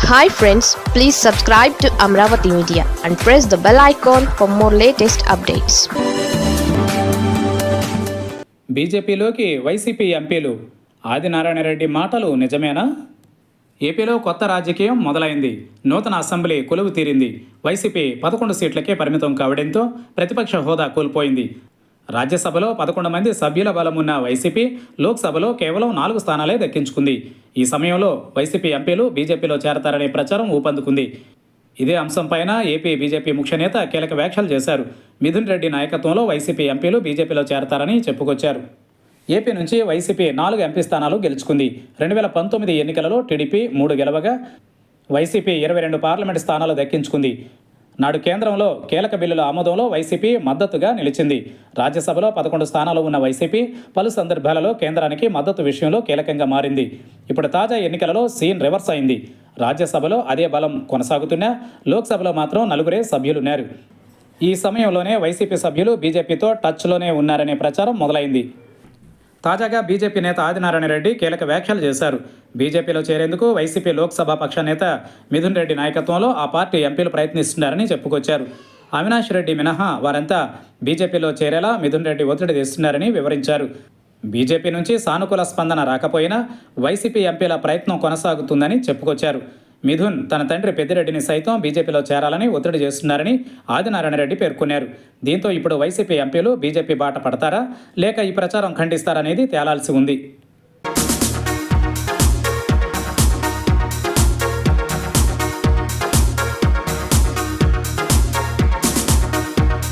Hi friends, please subscribe to Amravati Media and press the bell icon for more latest updates. బీజేపీలోకి YCP ఎంపీలు ఆదినారాయణ రెడ్డి మాటలు నిజమేనా? ఏపీలో కొత్త రాజకీయం మొదలైంది. నూతన అసెంబ్లీ కొలువు తీరింది. వైసీపీ 11 సీట్లకే పరిమితం కావడంతో ప్రతిపక్ష హోదా కోల్పోయింది. రాజ్యసభలో 11 మంది సభ్యుల బలమున్న వైసీపీ లోక్సభలో కేవలం 4 స్థానాలే దక్కించుకుంది. ఈ సమయంలో వైసీపీ ఎంపీలు బీజేపీలో చేరతారనే ప్రచారం ఊపందుకుంది. ఇదే అంశంపైన ఏపీ బీజేపీ ముఖ్య నేత కీలక వ్యాఖ్యలు చేశారు. మిథున్ రెడ్డి నాయకత్వంలో వైసీపీ ఎంపీలు బీజేపీలో చేరతారని చెప్పుకొచ్చారు. ఏపీ నుంచి వైసీపీ 4 ఎంపీ స్థానాలు గెలుచుకుంది. 2019 ఎన్నికలలో టీడీపీ 3 గెలవగా వైసీపీ 22 పార్లమెంటు స్థానాలు దక్కించుకుంది. నాడు కేంద్రంలో కీలక బిల్లుల ఆమోదంలో వైసీపీ మద్దతుగా నిలిచింది. రాజ్యసభలో 11 స్థానాలు ఉన్న వైసీపీ పలు సందర్భాలలో కేంద్రానికి మద్దతు విషయంలో కీలకంగా మారింది. ఇప్పుడు తాజా ఎన్నికలలో సీన్ రివర్స్ అయింది. రాజ్యసభలో అదే బలం కొనసాగుతున్నా లోక్సభలో మాత్రం 4 సభ్యులున్నారు. ఈ సమయంలోనే వైసీపీ సభ్యులు బీజేపీతో టచ్లోనే ఉన్నారనే ప్రచారం మొదలైంది. తాజాగా బీజేపీ నేత ఆదినారాయణ రెడ్డి కీలక వ్యాఖ్యలు చేశారు. బీజేపీలో చేరేందుకు వైసీపీ లోక్సభ పక్ష నేత మిథున్ రెడ్డి నాయకత్వంలో ఆ పార్టీ ఎంపీలు ప్రయత్నిస్తున్నారని చెప్పుకొచ్చారు. అవినాష్ రెడ్డి మినహా వారంతా బీజేపీలో చేరేలా మిథున్ రెడ్డి ఒత్తిడి తెస్తున్నారని వివరించారు. బీజేపీ నుంచి సానుకూల స్పందన రాకపోయినా వైసీపీ ఎంపీల ప్రయత్నం కొనసాగుతుందని చెప్పుకొచ్చారు. మిథున్ తన తండ్రి పెద్దిరెడ్డిని సైతం బీజేపీలో చేరాలని ఒత్తిడి చేస్తున్నారని ఆదినారాయణ రెడ్డి పేర్కొన్నారు. దీంతో ఇప్పుడు వైసీపీ ఎంపీలు బీజేపీ బాట పడతారా లేక ఈ ప్రచారం ఖండిస్తారనేది తేలాల్సి ఉంది.